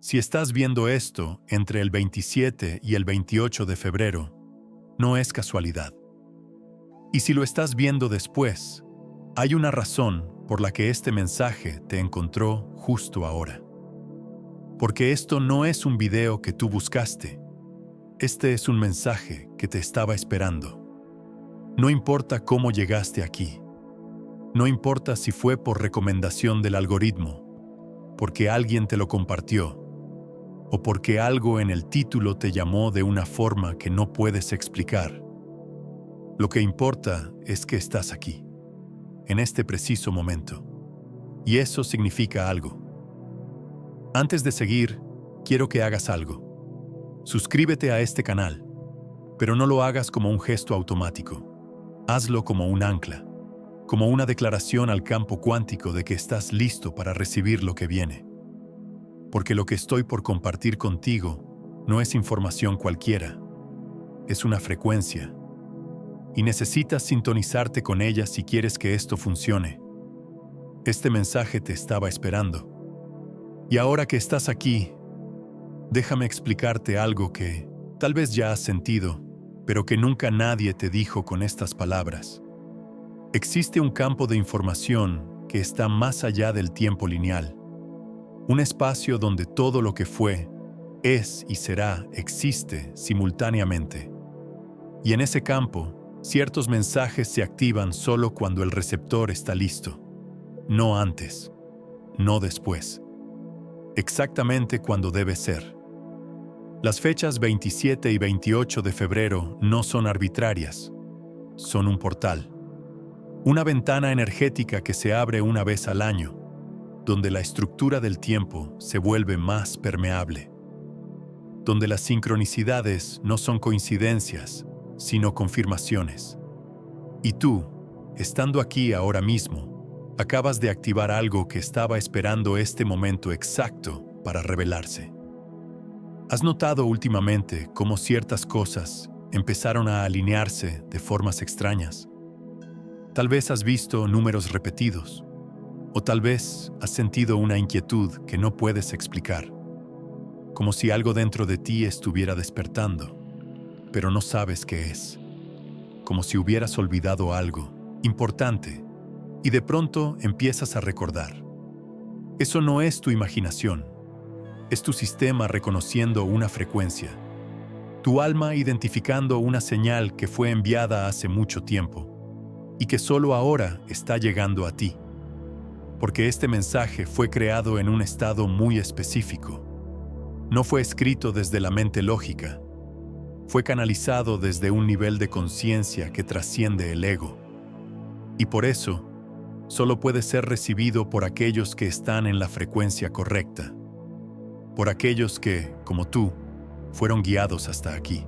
Si estás viendo esto entre el 27 y el 28 de febrero, no es casualidad. Y si lo estás viendo después, hay una razón por la que este mensaje te encontró justo ahora. Porque esto no es un video que tú buscaste. Este es un mensaje que te estaba esperando. No importa cómo llegaste aquí. No importa si fue por recomendación del algoritmo, porque alguien te lo compartió, o porque algo en el título te llamó de una forma que no puedes explicar. Lo que importa es que estás aquí, en este preciso momento. Y eso significa algo. Antes de seguir, quiero que hagas algo. Suscríbete a este canal, pero no lo hagas como un gesto automático. Hazlo como un ancla, como una declaración al campo cuántico de que estás listo para recibir lo que viene. Porque lo que estoy por compartir contigo no es información cualquiera, es una frecuencia. Y necesitas sintonizarte con ella si quieres que esto funcione. Este mensaje te estaba esperando. Y ahora que estás aquí, déjame explicarte algo que tal vez ya has sentido, pero que nunca nadie te dijo con estas palabras. Existe un campo de información que está más allá del tiempo lineal. Un espacio donde todo lo que fue, es y será existe simultáneamente. Y en ese campo, ciertos mensajes se activan solo cuando el receptor está listo. No antes, no después. Exactamente cuando debe ser. Las fechas 27 y 28 de febrero no son arbitrarias. Son un portal. Una ventana energética que se abre una vez al año, donde la estructura del tiempo se vuelve más permeable. Donde las sincronicidades no son coincidencias, sino confirmaciones. Y tú, estando aquí ahora mismo, acabas de activar algo que estaba esperando este momento exacto para revelarse. ¿Has notado últimamente cómo ciertas cosas empezaron a alinearse de formas extrañas? Tal vez has visto números repetidos, o tal vez has sentido una inquietud que no puedes explicar, como si algo dentro de ti estuviera despertando, pero no sabes qué es, como si hubieras olvidado algo importante y de pronto empiezas a recordar. Eso no es tu imaginación, es tu sistema reconociendo una frecuencia, tu alma identificando una señal que fue enviada hace mucho tiempo y que solo ahora está llegando a ti. Porque este mensaje fue creado en un estado muy específico. No fue escrito desde la mente lógica. Fue canalizado desde un nivel de conciencia que trasciende el ego. Y por eso, solo puede ser recibido por aquellos que están en la frecuencia correcta. Por aquellos que, como tú, fueron guiados hasta aquí.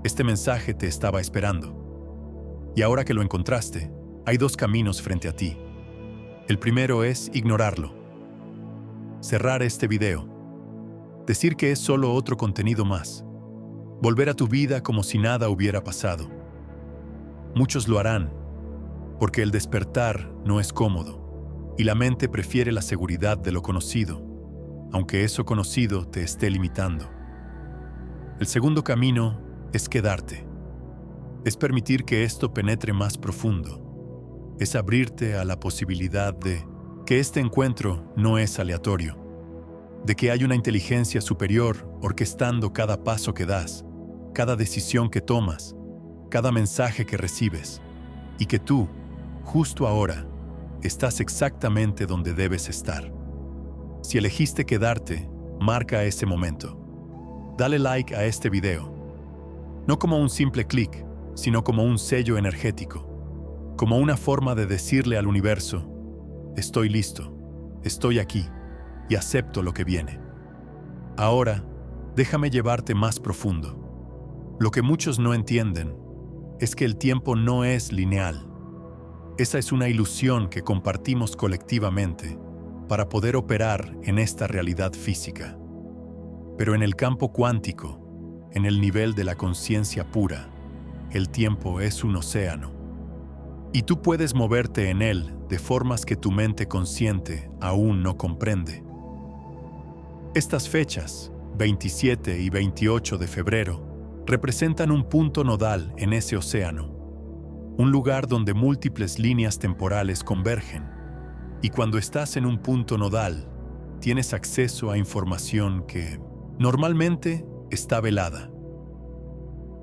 Este mensaje te estaba esperando. Y ahora que lo encontraste, hay dos caminos frente a ti. El primero es ignorarlo. Cerrar este video. Decir que es solo otro contenido más. Volver a tu vida como si nada hubiera pasado. Muchos lo harán, porque el despertar no es cómodo, y la mente prefiere la seguridad de lo conocido, aunque eso conocido te esté limitando. El segundo camino es quedarte. Es permitir que esto penetre más profundo. Es abrirte a la posibilidad de que este encuentro no es aleatorio, de que hay una inteligencia superior orquestando cada paso que das, cada decisión que tomas, cada mensaje que recibes, y que tú, justo ahora, estás exactamente donde debes estar. Si elegiste quedarte, marca ese momento. Dale like a este video. No como un simple clic, sino como un sello energético, como una forma de decirle al universo: estoy listo, estoy aquí y acepto lo que viene. Ahora, déjame llevarte más profundo. Lo que muchos no entienden es que el tiempo no es lineal. Esa es una ilusión que compartimos colectivamente para poder operar en esta realidad física. Pero en el campo cuántico, en el nivel de la conciencia pura, el tiempo es un océano. Y tú puedes moverte en él de formas que tu mente consciente aún no comprende. Estas fechas, 27 y 28 de febrero, representan un punto nodal en ese océano, un lugar donde múltiples líneas temporales convergen. Y cuando estás en un punto nodal, tienes acceso a información que, normalmente, está velada.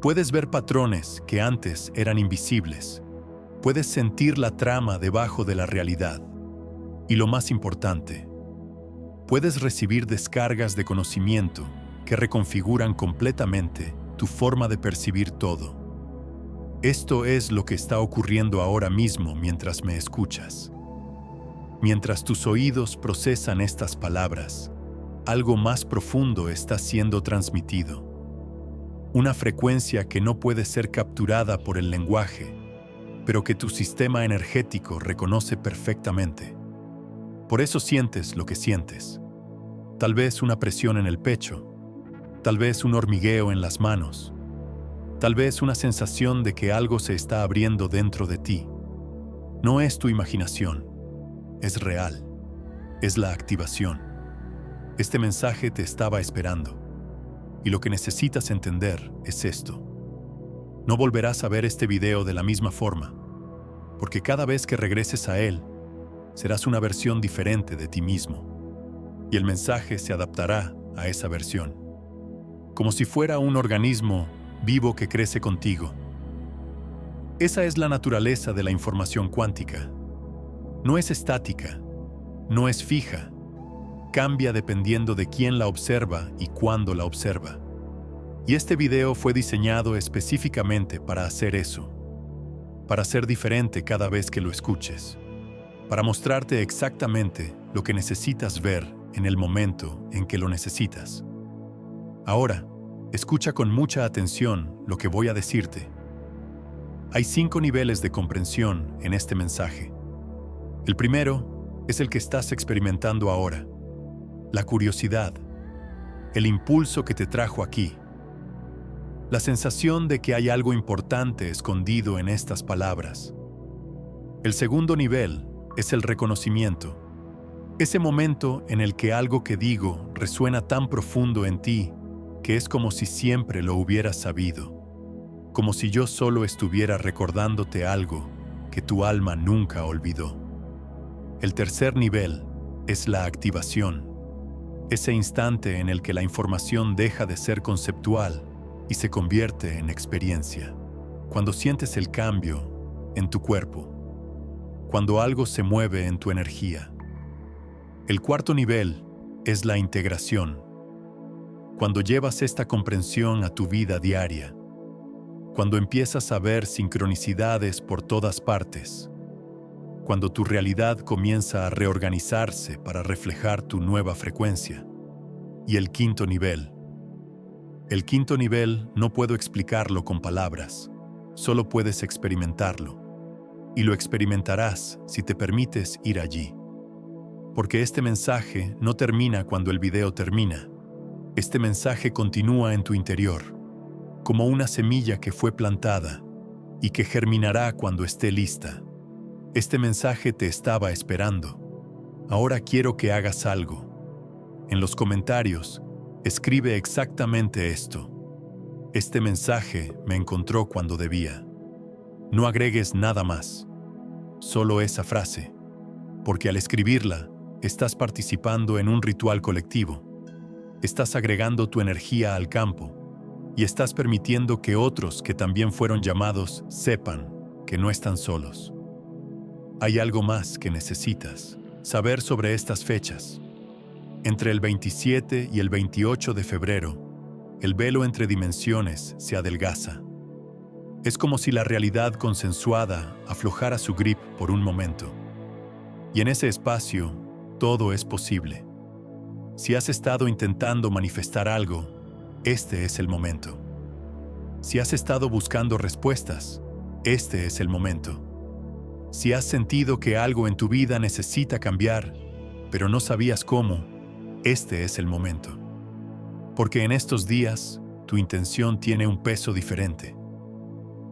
Puedes ver patrones que antes eran invisibles. Puedes sentir la trama debajo de la realidad. Y lo más importante, puedes recibir descargas de conocimiento que reconfiguran completamente tu forma de percibir todo. Esto es lo que está ocurriendo ahora mismo mientras me escuchas. Mientras tus oídos procesan estas palabras, algo más profundo está siendo transmitido. Una frecuencia que no puede ser capturada por el lenguaje, pero que tu sistema energético reconoce perfectamente. Por eso sientes lo que sientes. Tal vez una presión en el pecho, tal vez un hormigueo en las manos, tal vez una sensación de que algo se está abriendo dentro de ti. No es tu imaginación, es real, es la activación. Este mensaje te estaba esperando, y lo que necesitas entender es esto. No volverás a ver este video de la misma forma, porque cada vez que regreses a él, serás una versión diferente de ti mismo, y el mensaje se adaptará a esa versión, como si fuera un organismo vivo que crece contigo. Esa es la naturaleza de la información cuántica. No es estática, no es fija, cambia dependiendo de quién la observa y cuándo la observa. Y este video fue diseñado específicamente para hacer eso, para ser diferente cada vez que lo escuches, para mostrarte exactamente lo que necesitas ver en el momento en que lo necesitas. Ahora, escucha con mucha atención lo que voy a decirte. Hay 5 niveles de comprensión en este mensaje. El primero es el que estás experimentando ahora, la curiosidad, el impulso que te trajo aquí, la sensación de que hay algo importante escondido en estas palabras. El segundo nivel es el reconocimiento, ese momento en el que algo que digo resuena tan profundo en ti que es como si siempre lo hubieras sabido, como si yo solo estuviera recordándote algo que tu alma nunca olvidó. El tercer nivel es la activación, ese instante en el que la información deja de ser conceptual y se convierte en experiencia, cuando sientes el cambio en tu cuerpo, cuando algo se mueve en tu energía. El cuarto nivel es la integración, cuando llevas esta comprensión a tu vida diaria, cuando empiezas a ver sincronicidades por todas partes, cuando tu realidad comienza a reorganizarse para reflejar tu nueva frecuencia. Y el quinto nivel. El quinto nivel no puedo explicarlo con palabras, solo puedes experimentarlo. Y lo experimentarás si te permites ir allí. Porque este mensaje no termina cuando el video termina. Este mensaje continúa en tu interior, como una semilla que fue plantada y que germinará cuando esté lista. Este mensaje te estaba esperando. Ahora quiero que hagas algo. En los comentarios, escribe exactamente esto. Este mensaje me encontró cuando debía. No agregues nada más, solo esa frase, porque al escribirla, estás participando en un ritual colectivo. Estás agregando tu energía al campo y estás permitiendo que otros que también fueron llamados sepan que no están solos. Hay algo más que necesitas saber sobre estas fechas. Entre el 27 y el 28 de febrero, el velo entre dimensiones se adelgaza. Es como si la realidad consensuada aflojara su grip por un momento. Y en ese espacio, todo es posible. Si has estado intentando manifestar algo, este es el momento. Si has estado buscando respuestas, este es el momento. Si has sentido que algo en tu vida necesita cambiar, pero no sabías cómo, este es el momento. Porque en estos días, tu intención tiene un peso diferente.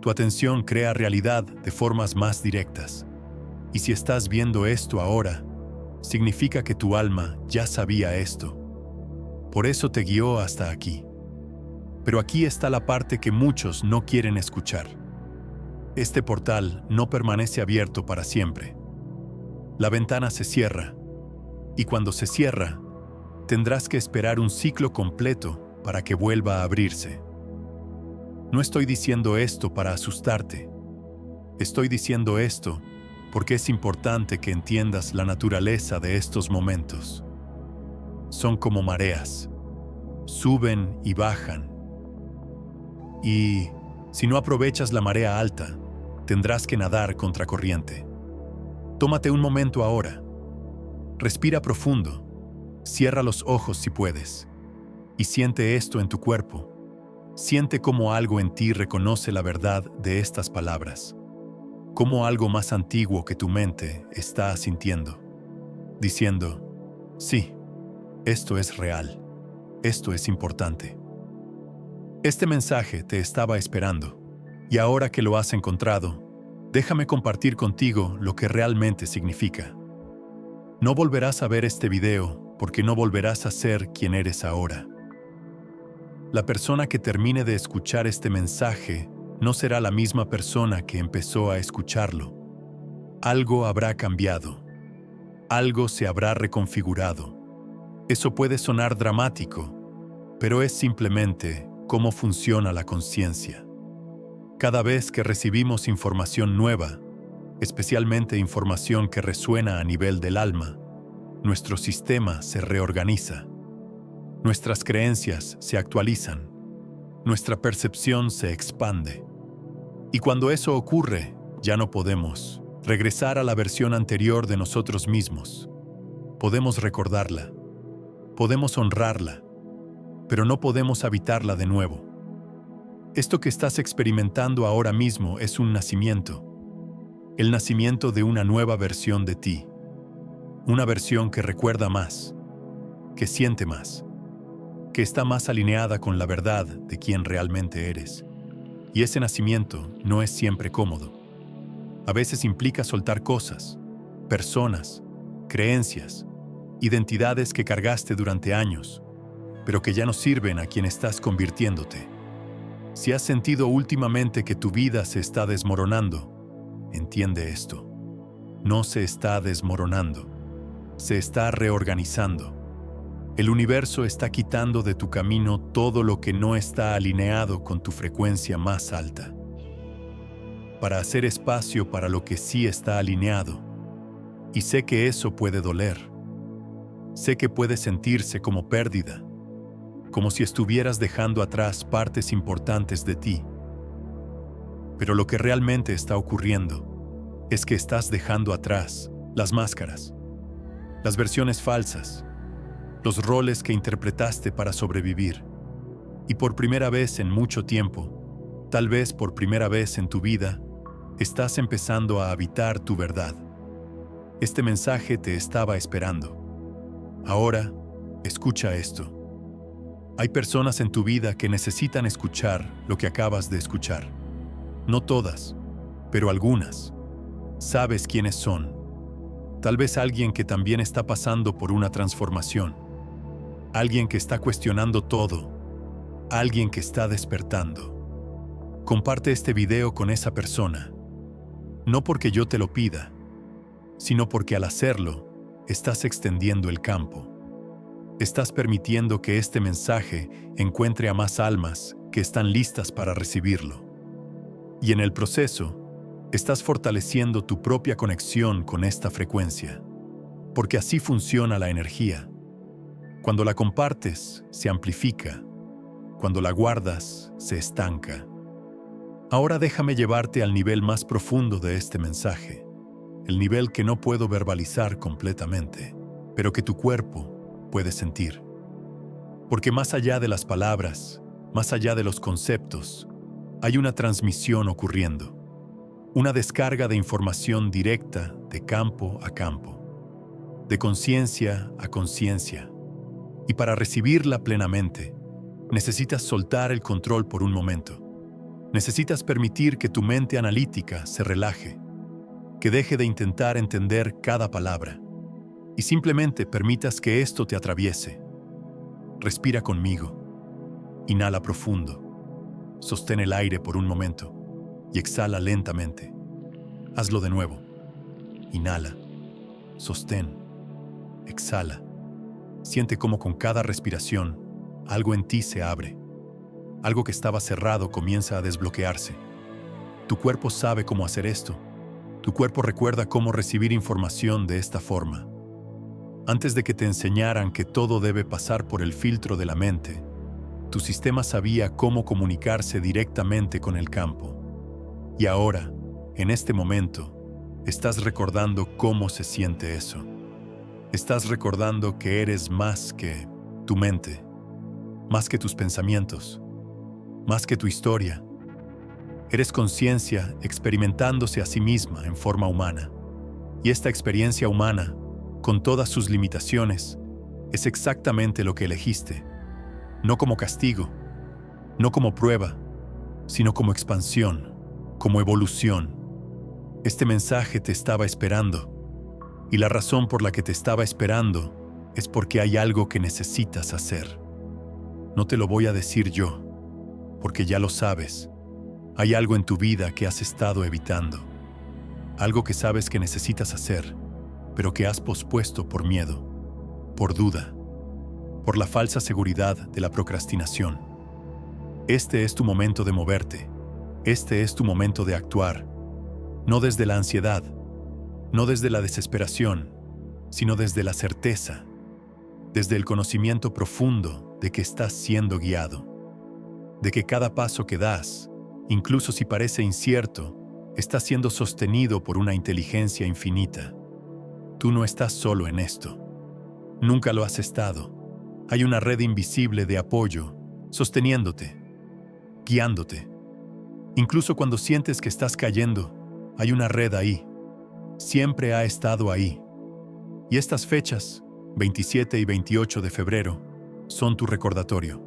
Tu atención crea realidad de formas más directas. Y si estás viendo esto ahora, significa que tu alma ya sabía esto. Por eso te guió hasta aquí. Pero aquí está la parte que muchos no quieren escuchar. Este portal no permanece abierto para siempre. La ventana se cierra, y cuando se cierra, tendrás que esperar un ciclo completo para que vuelva a abrirse. No estoy diciendo esto para asustarte. Estoy diciendo esto porque es importante que entiendas la naturaleza de estos momentos. Son como mareas. Suben y bajan. Y si no aprovechas la marea alta, tendrás que nadar contracorriente. Tómate un momento ahora. Respira profundo. Cierra los ojos si puedes. Y siente esto en tu cuerpo. Siente cómo algo en ti reconoce la verdad de estas palabras. Cómo algo más antiguo que tu mente está sintiendo. Diciendo, sí, esto es real. Esto es importante. Este mensaje te estaba esperando. Y ahora que lo has encontrado, déjame compartir contigo lo que realmente significa. No volverás a ver este video porque no volverás a ser quien eres ahora. La persona que termine de escuchar este mensaje no será la misma persona que empezó a escucharlo. Algo habrá cambiado. Algo se habrá reconfigurado. Eso puede sonar dramático, pero es simplemente cómo funciona la conciencia. Cada vez que recibimos información nueva, especialmente información que resuena a nivel del alma, nuestro sistema se reorganiza. Nuestras creencias se actualizan. Nuestra percepción se expande. Y cuando eso ocurre, ya no podemos regresar a la versión anterior de nosotros mismos. Podemos recordarla. Podemos honrarla. Pero no podemos habitarla de nuevo. Esto que estás experimentando ahora mismo es un nacimiento. El nacimiento de una nueva versión de ti. Una versión que recuerda más, que siente más, que está más alineada con la verdad de quién realmente eres. Y ese nacimiento no es siempre cómodo. A veces implica soltar cosas, personas, creencias, identidades que cargaste durante años, pero que ya no sirven a quien estás convirtiéndote. Si has sentido últimamente que tu vida se está desmoronando, entiende esto. No se está desmoronando. Se está reorganizando. El universo está quitando de tu camino todo lo que no está alineado con tu frecuencia más alta, para hacer espacio para lo que sí está alineado. Y sé que eso puede doler. Sé que puede sentirse como pérdida, como si estuvieras dejando atrás partes importantes de ti. Pero lo que realmente está ocurriendo es que estás dejando atrás las máscaras, las versiones falsas, los roles que interpretaste para sobrevivir. Y por primera vez en mucho tiempo, tal vez por primera vez en tu vida, estás empezando a habitar tu verdad. Este mensaje te estaba esperando. Ahora, escucha esto. Hay personas en tu vida que necesitan escuchar lo que acabas de escuchar. No todas, pero algunas. Sabes quiénes son. Tal vez alguien que también está pasando por una transformación. Alguien que está cuestionando todo. Alguien que está despertando. Comparte este video con esa persona. No porque yo te lo pida, sino porque al hacerlo, estás extendiendo el campo. Estás permitiendo que este mensaje encuentre a más almas que están listas para recibirlo. Y en el proceso, estás fortaleciendo tu propia conexión con esta frecuencia. Porque así funciona la energía. Cuando la compartes, se amplifica. Cuando la guardas, se estanca. Ahora déjame llevarte al nivel más profundo de este mensaje. El nivel que no puedo verbalizar completamente, pero que tu cuerpo puede sentir. Porque más allá de las palabras, más allá de los conceptos, hay una transmisión ocurriendo. Una descarga de información directa de campo a campo. De conciencia a conciencia. Y para recibirla plenamente, necesitas soltar el control por un momento. Necesitas permitir que tu mente analítica se relaje, que deje de intentar entender cada palabra, y simplemente permitas que esto te atraviese. Respira conmigo. Inhala profundo. Sostén el aire por un momento y exhala lentamente. Hazlo de nuevo. Inhala. Sostén. Exhala. Siente cómo con cada respiración algo en ti se abre. Algo que estaba cerrado comienza a desbloquearse. Tu cuerpo sabe cómo hacer esto. Tu cuerpo recuerda cómo recibir información de esta forma. Antes de que te enseñaran que todo debe pasar por el filtro de la mente, tu sistema sabía cómo comunicarse directamente con el campo. Y ahora, en este momento, estás recordando cómo se siente eso. Estás recordando que eres más que tu mente, más que tus pensamientos, más que tu historia. Eres conciencia experimentándose a sí misma en forma humana. Y esta experiencia humana, con todas sus limitaciones, es exactamente lo que elegiste. No como castigo, no como prueba, sino como expansión, como evolución. Este mensaje te estaba esperando. Y la razón por la que te estaba esperando es porque hay algo que necesitas hacer. No te lo voy a decir yo, porque ya lo sabes. Hay algo en tu vida que has estado evitando. Algo que sabes que necesitas hacer, pero que has pospuesto por miedo, por duda, por la falsa seguridad de la procrastinación. Este es tu momento de moverte. Este es tu momento de actuar. No desde la ansiedad, no desde la desesperación, sino desde la certeza, desde el conocimiento profundo de que estás siendo guiado, de que cada paso que das, incluso si parece incierto, está siendo sostenido por una inteligencia infinita. Tú no estás solo en esto. Nunca lo has estado. Hay una red invisible de apoyo, sosteniéndote, guiándote. Incluso cuando sientes que estás cayendo, hay una red ahí. Siempre ha estado ahí. Y estas fechas, 27 y 28 de febrero, son tu recordatorio,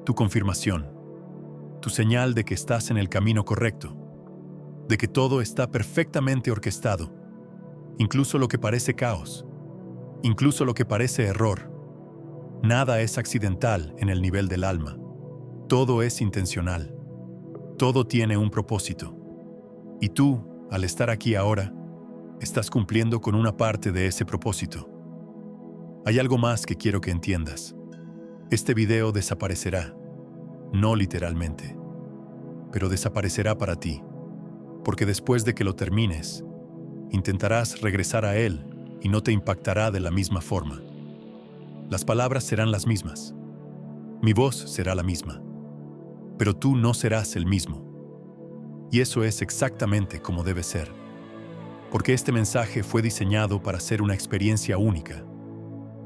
tu confirmación, tu señal de que estás en el camino correcto, de que todo está perfectamente orquestado, incluso lo que parece caos, incluso lo que parece error. Nada es accidental en el nivel del alma. Todo es intencional. Todo tiene un propósito. Y tú, al estar aquí ahora, estás cumpliendo con una parte de ese propósito. Hay algo más que quiero que entiendas. Este video desaparecerá, no literalmente, pero desaparecerá para ti, porque después de que lo termines, intentarás regresar a él y no te impactará de la misma forma. Las palabras serán las mismas. Mi voz será la misma. Pero tú no serás el mismo. Y eso es exactamente como debe ser. Porque este mensaje fue diseñado para ser una experiencia única,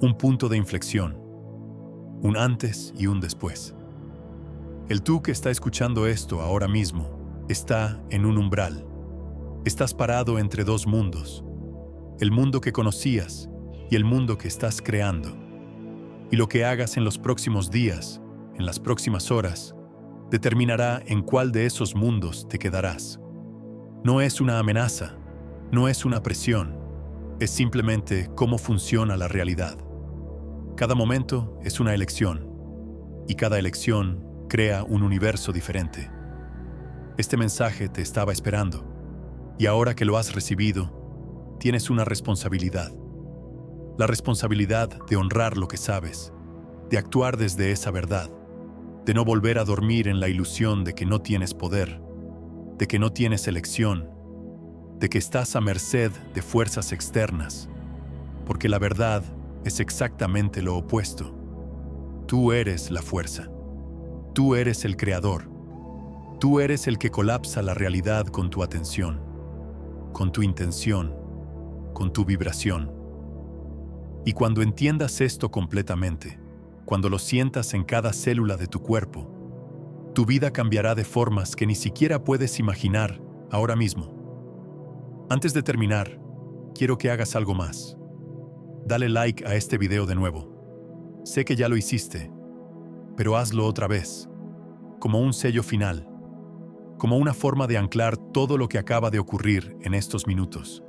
un punto de inflexión, un antes y un después. El tú que está escuchando esto ahora mismo está en un umbral. Estás parado entre dos mundos, el mundo que conocías y el mundo que estás creando. Y lo que hagas en los próximos días, en las próximas horas, determinará en cuál de esos mundos te quedarás. No es una amenaza, no es una presión, es simplemente cómo funciona la realidad. Cada momento es una elección, y cada elección crea un universo diferente. Este mensaje te estaba esperando, y ahora que lo has recibido, tienes una responsabilidad. La responsabilidad de honrar lo que sabes, de actuar desde esa verdad, de no volver a dormir en la ilusión de que no tienes poder, de que no tienes elección, de que estás a merced de fuerzas externas, porque la verdad es exactamente lo opuesto. Tú eres la fuerza. Tú eres el creador. Tú eres el que colapsa la realidad con tu atención, con tu intención, con tu vibración. Y cuando entiendas esto completamente, cuando lo sientas en cada célula de tu cuerpo, tu vida cambiará de formas que ni siquiera puedes imaginar ahora mismo. Antes de terminar, quiero que hagas algo más. Dale like a este video de nuevo. Sé que ya lo hiciste, pero hazlo otra vez, como un sello final, como una forma de anclar todo lo que acaba de ocurrir en estos minutos.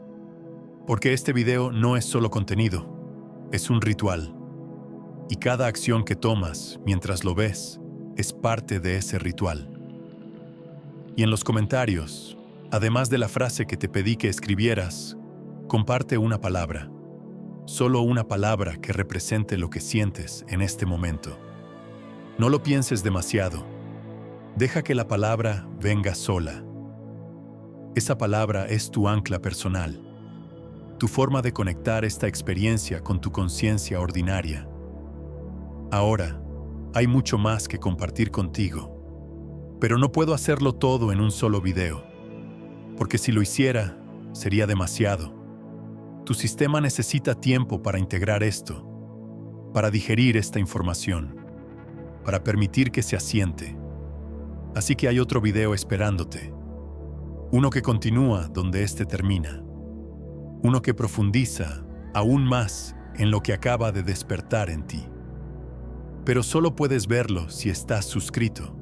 Porque este video no es solo contenido, es un ritual. Y cada acción que tomas mientras lo ves es parte de ese ritual. Y en los comentarios, además de la frase que te pedí que escribieras, comparte una palabra, solo una palabra que represente lo que sientes en este momento. No lo pienses demasiado. Deja que la palabra venga sola. Esa palabra es tu ancla personal, tu forma de conectar esta experiencia con tu conciencia ordinaria. Ahora, hay mucho más que compartir contigo, pero no puedo hacerlo todo en un solo video, porque si lo hiciera, sería demasiado. Tu sistema necesita tiempo para integrar esto, para digerir esta información, para permitir que se asiente. Así que hay otro video esperándote, uno que continúa donde este termina, uno que profundiza aún más en lo que acaba de despertar en ti. Pero solo puedes verlo si estás suscrito,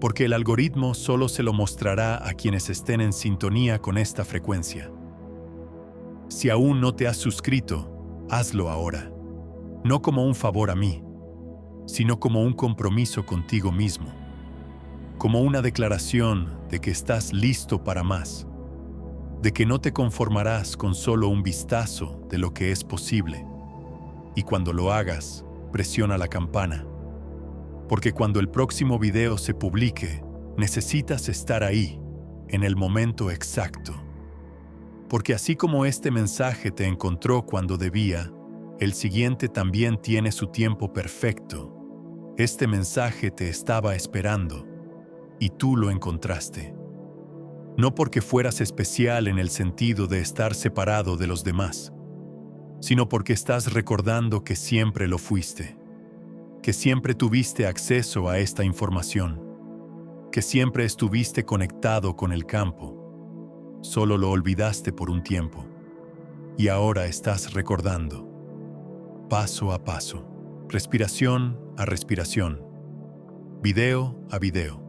porque el algoritmo solo se lo mostrará a quienes estén en sintonía con esta frecuencia. Si aún no te has suscrito, hazlo ahora, no como un favor a mí, sino como un compromiso contigo mismo, como una declaración de que estás listo para más, de que no te conformarás con solo un vistazo de lo que es posible. Y cuando lo hagas, presiona la campana, porque cuando el próximo video se publique, necesitas estar ahí, en el momento exacto. Porque así como este mensaje te encontró cuando debía, el siguiente también tiene su tiempo perfecto. Este mensaje te estaba esperando, y tú lo encontraste. No porque fueras especial en el sentido de estar separado de los demás, sino porque estás recordando que siempre lo fuiste, que siempre tuviste acceso a esta información, que siempre estuviste conectado con el campo. Solo lo olvidaste por un tiempo, y ahora estás recordando, paso a paso, respiración a respiración, video a video.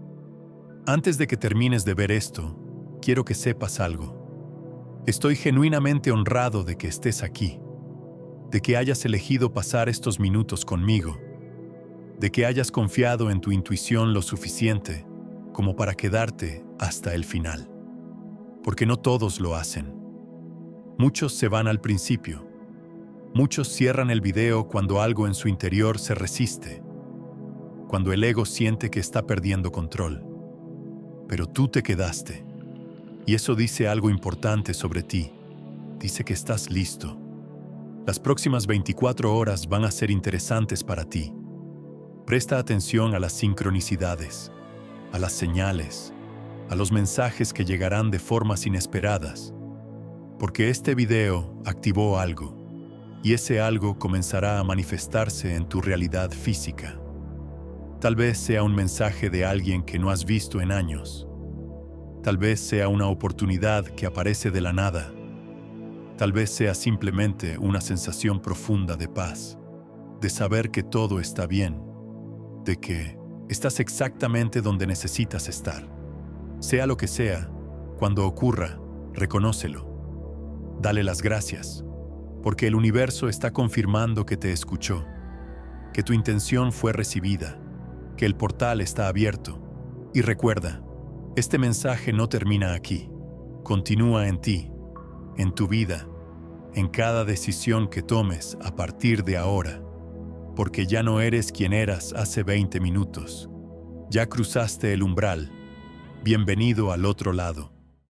Antes de que termines de ver esto, quiero que sepas algo. Estoy genuinamente honrado de que estés aquí, de que hayas elegido pasar estos minutos conmigo, de que hayas confiado en tu intuición lo suficiente como para quedarte hasta el final. Porque no todos lo hacen. Muchos se van al principio. Muchos cierran el video cuando algo en su interior se resiste, cuando el ego siente que está perdiendo control. Pero tú te quedaste. Y eso dice algo importante sobre ti. Dice que estás listo. Las próximas 24 horas van a ser interesantes para ti. Presta atención a las sincronicidades, a las señales, a los mensajes que llegarán de formas inesperadas, porque este video activó algo, y ese algo comenzará a manifestarse en tu realidad física. Tal vez sea un mensaje de alguien que no has visto en años. Tal vez sea una oportunidad que aparece de la nada. Tal vez sea simplemente una sensación profunda de paz, de saber que todo está bien, de que estás exactamente donde necesitas estar. Sea lo que sea, cuando ocurra, reconócelo. Dale las gracias, porque el universo está confirmando que te escuchó, que tu intención fue recibida, que el portal está abierto. Y recuerda, este mensaje no termina aquí. Continúa en ti, en tu vida, en cada decisión que tomes a partir de ahora, porque ya no eres quien eras hace 20 minutos. Ya cruzaste el umbral. Bienvenido al otro lado.